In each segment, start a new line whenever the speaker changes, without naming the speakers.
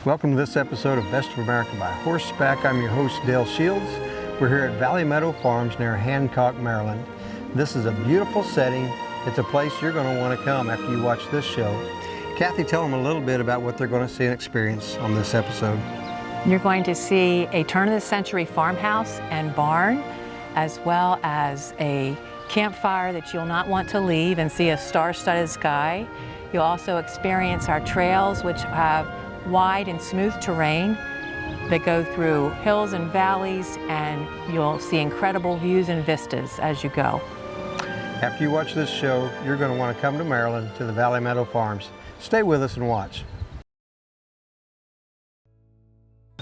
Welcome to this episode of Best of America by Horseback. I'm your host, Dale Shields. We're here at Valley Meadow Farms near Hancock, Maryland. This is a beautiful setting. It's a place you're going to want to come after you watch this show. Kathy, tell them a little bit about what they're going to see and experience on this episode.
You're going to see a turn-of-the-century farmhouse and barn, as well as a campfire that you'll not want to leave, and see a star-studded sky. You'll also experience our trails, which have wide and smooth terrain that go through hills and valleys, and you'll see incredible views and vistas as you go.
After you watch this show, you're going to want to come to Maryland to the Valley Meadow Farms. Stay with us and watch.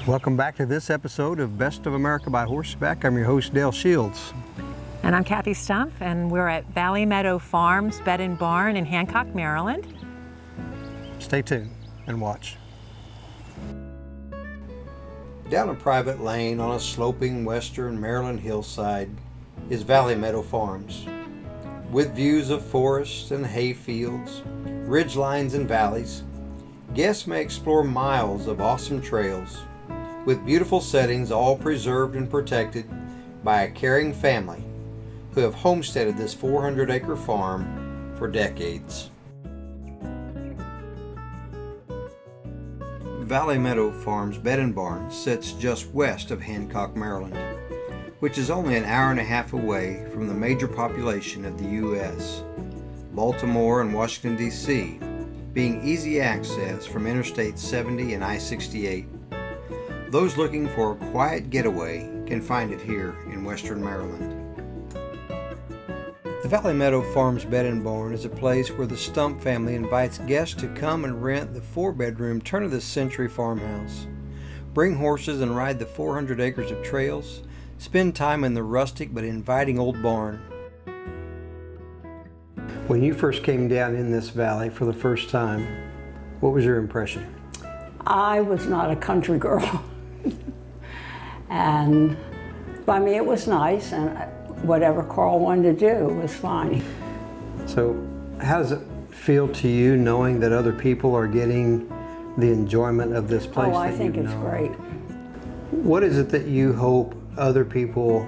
Welcome back to this episode of Best of America by Horseback. I'm your host, Dale Shields.
And I'm Kathy Stump, and we're at Valley Meadow Farms Bed and Barn in Hancock, Maryland.
Stay tuned and watch. Down a private lane on a sloping western Maryland hillside is Valley Meadow Farms. With views of forests and hay fields, ridge lines and valleys, guests may explore miles of awesome trails with beautiful settings, all preserved and protected by a caring family who have homesteaded this 400-acre farm for decades. Valley Meadow Farms Bed and Barn sits just west of Hancock, Maryland, which is only an hour and a half away from the major population of the U.S., Baltimore and Washington, D.C., being easy access from Interstate 70 and I-68. Those looking for a quiet getaway can find it here in western Maryland. The Valley Meadow Farms Bed and Barn is a place where the Stump family invites guests to come and rent the 4-bedroom turn-of-the-century farmhouse, bring horses and ride the 400 acres of trails, spend time in the rustic but inviting old barn. When you first came down in this valley for the first time, what was your impression?
I was not a country girl. And I mean, it was nice, and whatever Carl wanted to do was fine.
So how does it feel to you knowing that other people are getting the enjoyment of this place?
Oh, I think it's great.
What is it that you hope other people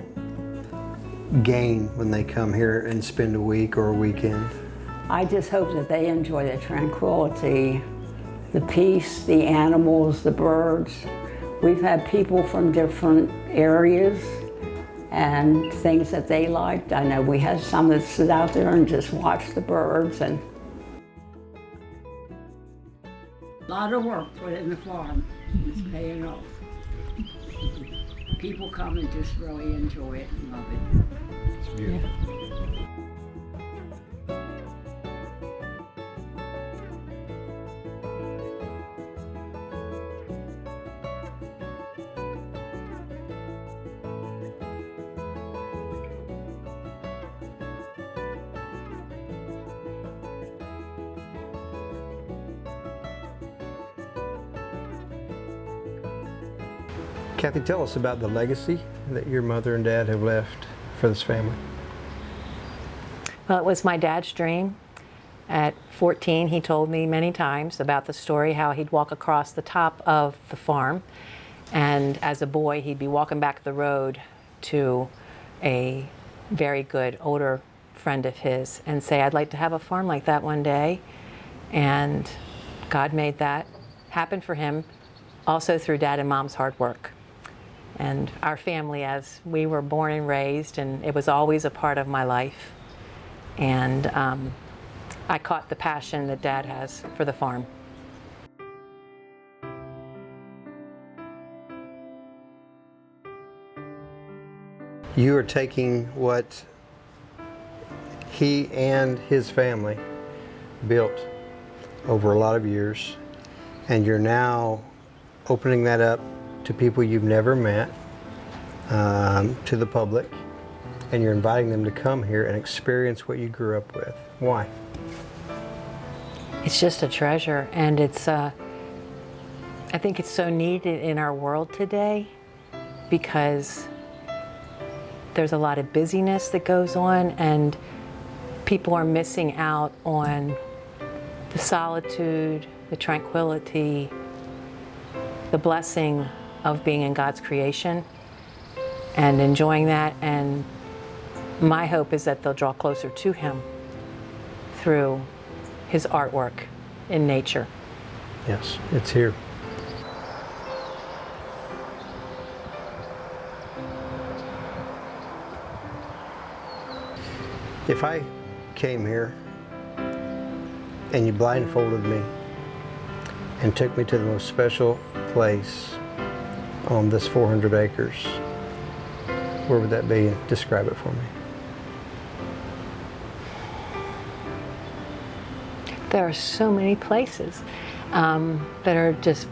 gain when they come here and spend a week or a weekend?
I just hope that they enjoy the tranquility, the peace, the animals, the birds. We've had people from different areas and things that they liked. I know we had some that sit out there and just watch the birds. And a lot of work put in the farm. It's paying off. People come and just really enjoy it and love it.
It's beautiful.
Yeah.
Kathy, tell us about the legacy that your mother and dad have left for this family.
Well, it was my dad's dream. At 14, he told me many times about the story how he'd walk across the top of the farm, and as a boy he'd be walking back the road to a very good older friend of his and say, "I'd like to have a farm like that one day." And God made that happen for him, also through Dad and Mom's hard work. And our family, as we were born and raised, and it was always a part of my life. And I caught the passion that Dad has for the farm.
You are taking what he and his family built over a lot of years, and you're now opening that up to people you've never met, to the public, and you're inviting them to come here and experience what you grew up with. Why?
It's just a treasure, and it's I think it's so needed in our world today, because there's a lot of busyness that goes on, and people are missing out on the solitude, the tranquility, the blessing of being in God's creation and enjoying that. And my hope is that they'll draw closer to Him through His artwork in nature.
Yes, it's here. If I came here and you blindfolded me and took me to the most special place on this 400 acres, where would that be? Describe it for me.
There are so many places that are just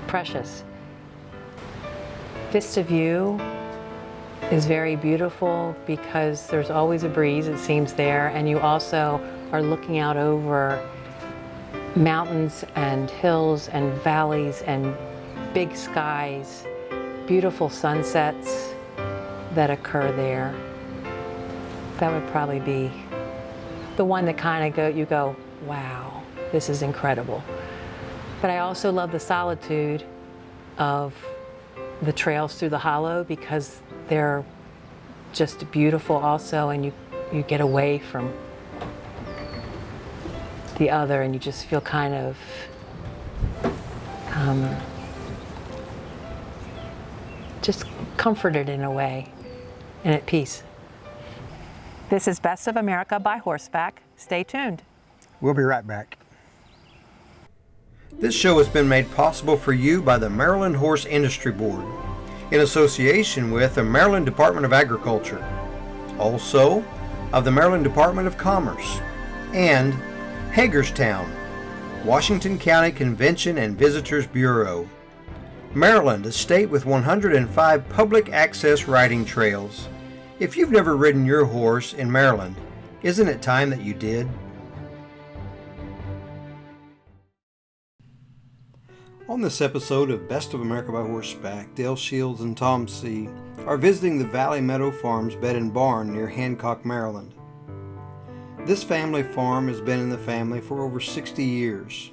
precious. Vista View is very beautiful because there's always a breeze, it seems, there, and you also are looking out over mountains and hills and valleys and big skies, beautiful sunsets that occur there. That would probably be the one that kind of you go, wow, this is incredible. But I also love the solitude of the trails through the hollow because they're just beautiful also, and you get away from the other and you just feel kind of just comforted in a way and at peace. This is Best of America by Horseback. Stay tuned.
We'll be right back. This show has been made possible for you by the Maryland Horse Industry Board in association with the Maryland Department of Agriculture, also of the Maryland Department of Commerce, and Hagerstown, Washington County Convention and Visitors Bureau. Maryland, a state with 105 public access riding trails. If you've never ridden your horse in Maryland, isn't it time that you did? On this episode of Best of America by Horseback, Dale Shields and Tom Seay are visiting the Valley Meadow Farms Bed and Barn near Hancock, Maryland. This family farm has been in the family for over 60 years.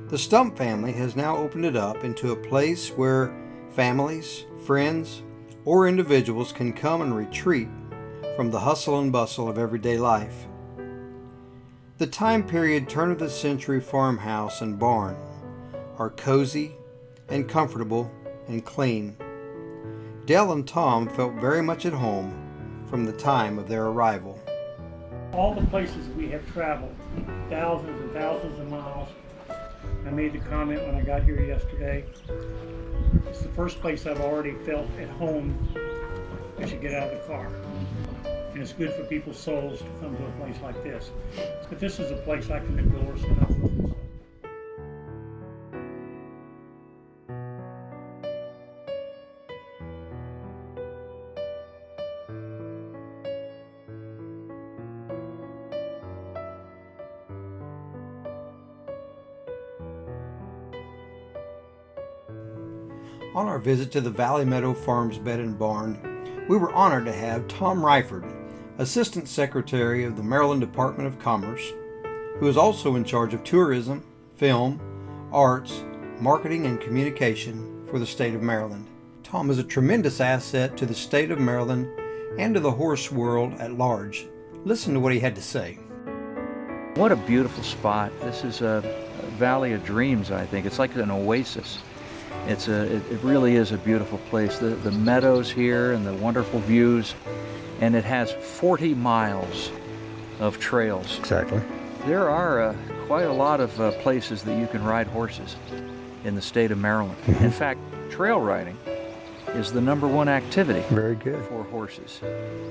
The Stump family has now opened it up into a place where families, friends, or individuals can come and retreat from the hustle and bustle of everyday life. The time period turn of the century farmhouse and barn are cozy and comfortable and clean. Dale and Tom felt very much at home from the time of their arrival.
All the places we have traveled, thousands and thousands of miles. I made the comment when I got here yesterday. It's the first place I've already felt at home as you get out of the car. And it's good for people's souls to come to a place like this. But this is a place I can endorse and I focus on.
On our visit to the Valley Meadow Farms Bed and Barn, we were honored to have Tom Ryford, Assistant Secretary of the Maryland Department of Commerce, who is also in charge of tourism, film, arts, marketing, and communication for the state of Maryland. Tom is a tremendous asset to the state of Maryland and to the horse world at large. Listen to what he had to say.
What a beautiful spot. This is a valley of dreams, I think. It's like an oasis. It really is a beautiful place. The meadows here and the wonderful views, and it has 40 miles of trails.
Exactly.
There are quite a lot of places that you can ride horses in the state of Maryland. In fact, trail riding is the #1 activity
Very good.
for horses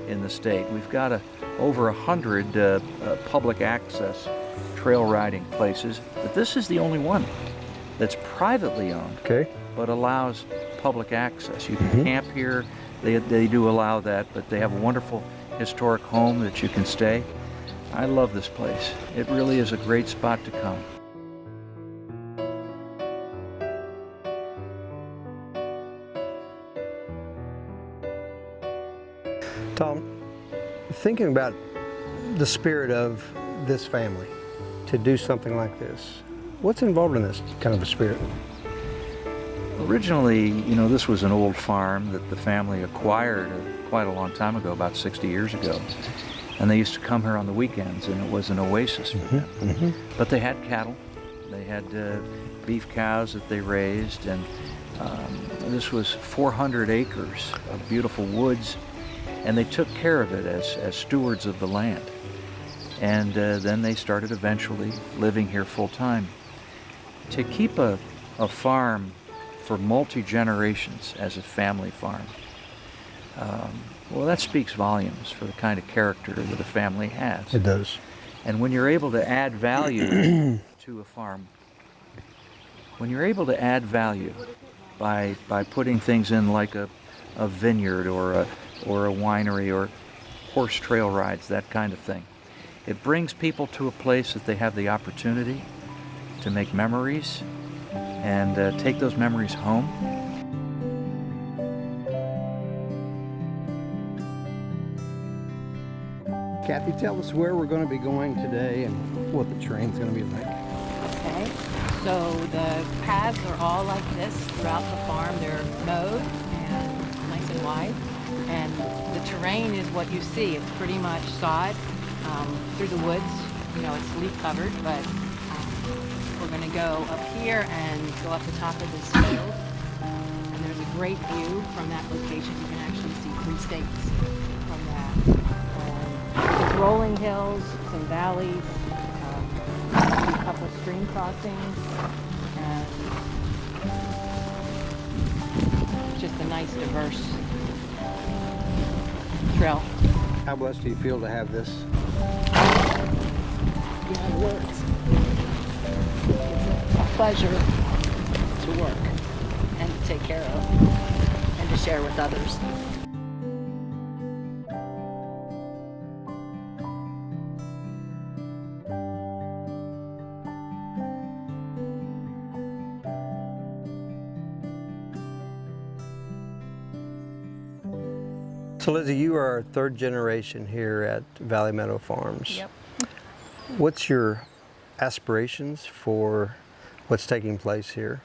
in the state. We've got over 100 public access trail riding places, but this is the only one that's privately owned.
Okay.
But allows public access. You can camp here, they do allow that, but they have a wonderful historic home that you can stay. I love this place. It really is a great spot to come.
Tom, thinking about the spirit of this family to do something like this, what's involved in this kind of a spirit?
Originally, you know, this was an old farm that the family acquired quite a long time ago, about 60 years ago. And they used to come here on the weekends, and it was an oasis for them. But they had cattle. They had beef cows that they raised, and this was 400 acres of beautiful woods, and they took care of it as stewards of the land. And then they started eventually living here full time. To keep a farm for multi-generations as a family farm, well, that speaks volumes for the kind of character that a family has.
It does.
And when you're able to add value to a farm, when you're able to add value by putting things in like a vineyard or a winery or horse trail rides, that kind of thing, it brings people to a place that they have the opportunity to make memories and take those memories home.
Kathy, tell us where we're going to be going today and what the terrain's going to be like.
Okay, so the paths are all like this throughout the farm. They're mowed and nice and wide. And the terrain is what you see. It's pretty much sod through the woods. You know, it's leaf covered, but we're going to go up here and go up the top of this field. And there's a great view from that location. You can actually see 3 states from that. It's rolling hills, some valleys, a couple of stream crossings, and just a nice, diverse trail.
How blessed do you feel to have this?
Beyond words. It's a pleasure to work and to take care of and to share with others.
So Lizzie, you are 3rd generation here at Valley Meadow Farms.
Yep.
What's your aspirations for what's taking place here?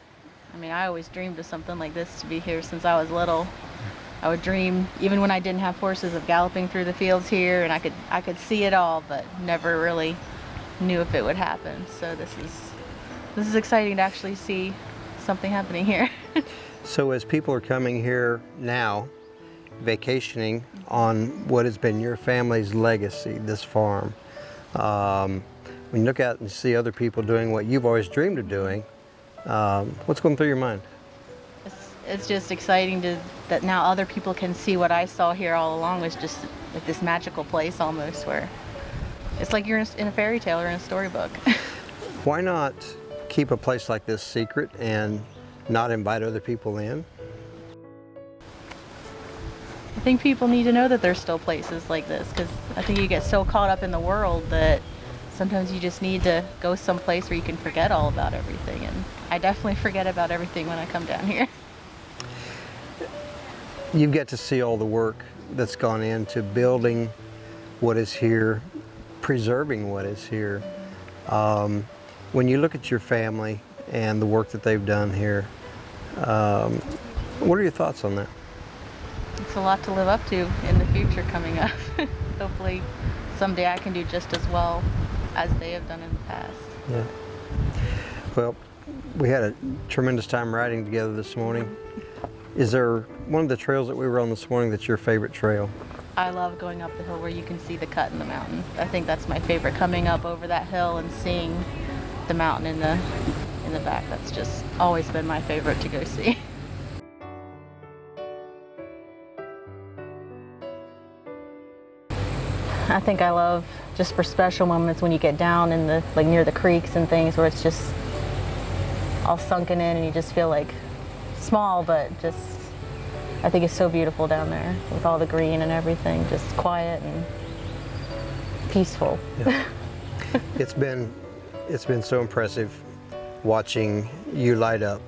I mean, I always dreamed of something like this to be here since I was little. I would dream, even when I didn't have horses, of galloping through the fields here, and I could see it all, but never really knew if it would happen. So this is exciting to actually see something happening here.
So as people are coming here now, vacationing on what has been your family's legacy, this farm, when you look out and see other people doing what you've always dreamed of doing, what's going through your mind?
It's just exciting that now other people can see what I saw here all along, was just like this magical place almost, where it's like you're in a fairy tale or in a storybook.
Why not keep a place like this secret and not invite other people in?
I think people need to know that there's still places like this, because I think you get so caught up in the world that sometimes you just need to go someplace where you can forget all about everything, and I definitely forget about everything when I come down here.
You get to see all the work that's gone into building what is here, preserving what is here. When you look at your family and the work that they've done here, what are your thoughts on that?
It's a lot to live up to in the future coming up. Hopefully someday I can do just as well as they have done in the past.
Yeah. Well, we had a tremendous time riding together this morning. Is there one of the trails that we were on this morning that's your favorite trail?
I love going up the hill where you can see the cut in the mountain. I think that's my favorite, coming up over that hill and seeing the mountain in the back. That's just always been my favorite to go see. I think I love, just for special moments, when you get down in the, like near the creeks and things, where it's just all sunken in and you just feel like small, but just, I think it's so beautiful down there with all the green and everything, just quiet and peaceful.
Yeah. It's been so impressive watching you light up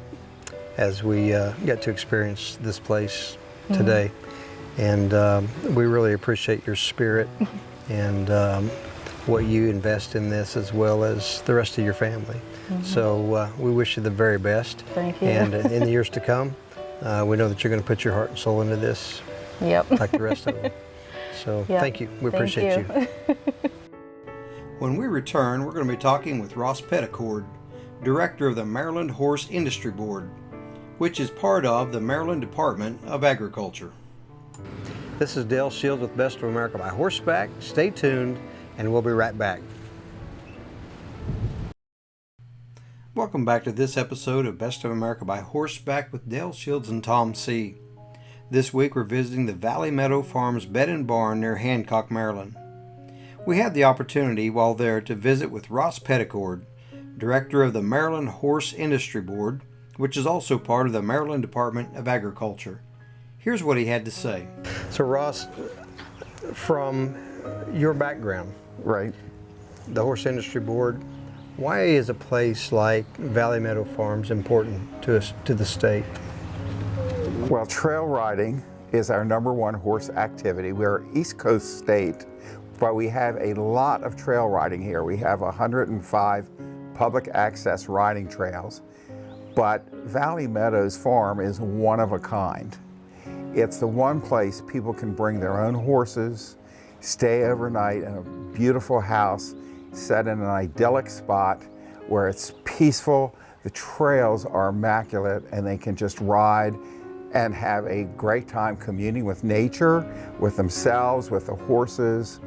as we get to experience this place today. And we really appreciate your spirit and what you invest in this, as well as the rest of your family. So we wish you the very best.
Thank you.
And in the years to come, we know that you're going to put your heart and soul into this,
Yep.
like the rest of them. So
Yep.
thank you. We
Thank
appreciate you.
you.
When we return, we're going to be talking with Ross Peddicord, Director of the Maryland Horse Industry Board, which is part of the Maryland Department of Agriculture. This is Dale Shields with Best of America by Horseback. Stay tuned, and we'll be right back. Welcome back to this episode of Best of America by Horseback with Dale Shields and Tom Seay. This week we're visiting the Valley Meadow Farms Bed and Barn near Hancock, Maryland. We had the opportunity while there to visit with Ross Peddicord, Director of the Maryland Horse Industry Board, which is also part of the Maryland Department of Agriculture. Here's what he had to say. So Ross, from your background,
Right.
the Horse Industry Board, why is a place like Valley Meadow Farms important to us, to the state?
Well, trail riding is our #1 horse activity. We're an East Coast state, but we have a lot of trail riding here. We have 105 public access riding trails, but Valley Meadows Farm is one of a kind. It's the one place people can bring their own horses, stay overnight in a beautiful house set in an idyllic spot where it's peaceful, the trails are immaculate, and they can just ride and have a great time communing with nature, with themselves, with the horses.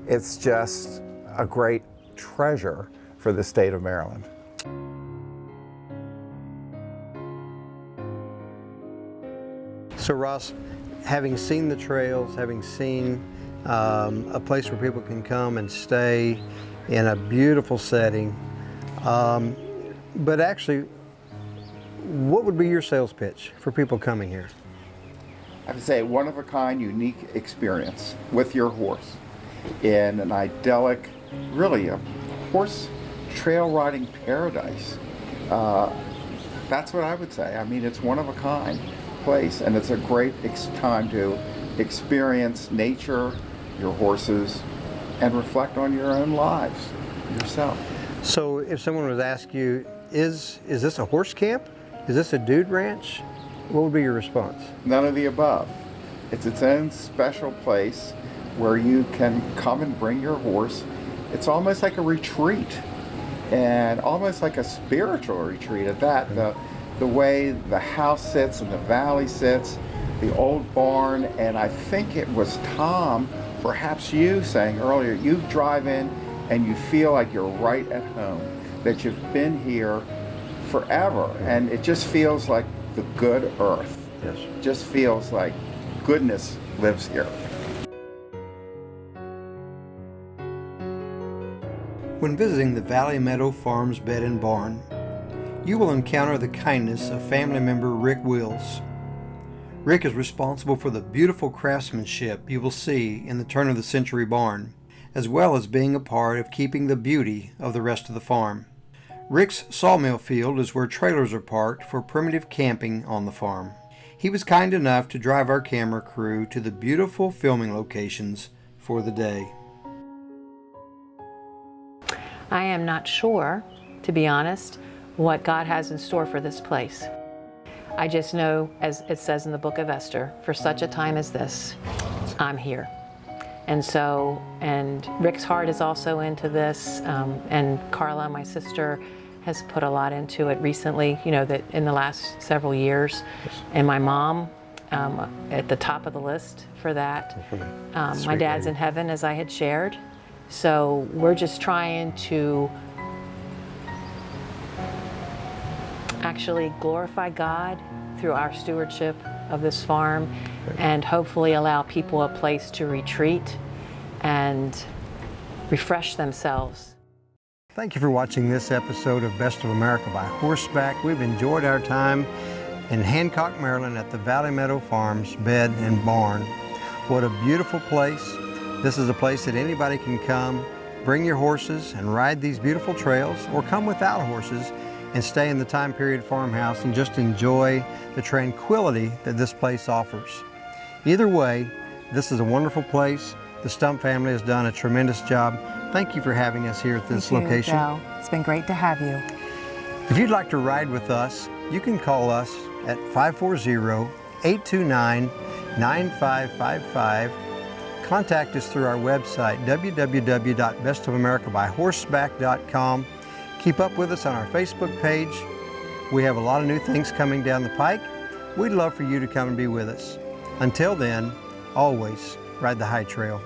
It's just a great treasure for the state of Maryland.
So Ross, having seen the trails, having seen a place where people can come and stay in a beautiful setting, but actually, what would be your sales pitch for people coming here?
I would say one of a kind, unique experience with your horse in an idyllic, really a horse trail riding paradise. That's what I would say. I mean, it's one of a kind place, and it's a great time to experience nature, your horses, and reflect on your own lives yourself.
So if someone was to ask you, is this a horse camp? Is this a dude ranch? What would be your response?
None of the above. It's its own special place where you can come and bring your horse. It's almost like a retreat, and almost like a spiritual retreat at that. The way the house sits and the valley sits, the old barn, and I think it was Tom, perhaps you saying earlier, you drive in and you feel like you're right at home, that you've been here forever, and it just feels like the good earth.
Yes.
It just feels like goodness lives here.
When visiting the Valley Meadow Farms Bed and Barn, you will encounter the kindness of family member Rick Wills. Rick is responsible for the beautiful craftsmanship you will see in the turn-of-the-century barn, as well as being a part of keeping the beauty of the rest of the farm. Rick's sawmill field is where trailers are parked for primitive camping on the farm. He was kind enough to drive our camera crew to the beautiful filming locations for the day.
I am not sure, to be honest, what God has in store for this place. I just know, as it says in the book of Esther, for such a time as this, I'm here. And Rick's heart is also into this, and Carla, my sister, has put a lot into it recently, that in the last several years. And my mom, at the top of the list for that. My dad's in heaven, as I had shared. So we're just trying to actually glorify God through our stewardship of this farm, and hopefully allow people a place to retreat and refresh themselves.
Thank you for watching this episode of Best of America by Horseback. We've enjoyed our time in Hancock, Maryland at the Valley Meadow Farms Bed and Barn. What a beautiful place. This is a place that anybody can come, bring your horses and ride these beautiful trails, or come without horses and stay in the time period farmhouse and just enjoy the tranquility that this place offers. Either way, this is a wonderful place. The Stump family has done a tremendous job. Thank you for having us here at this location.
Thank you, Joe. It's been great to have you.
If you'd like to ride with us, you can call us at 540-829-9555. Contact us through our website, www.bestofamericabyhorseback.com. Keep up with us on our Facebook page. We have a lot of new things coming down the pike. We'd love for you to come and be with us. Until then, always ride the high trail.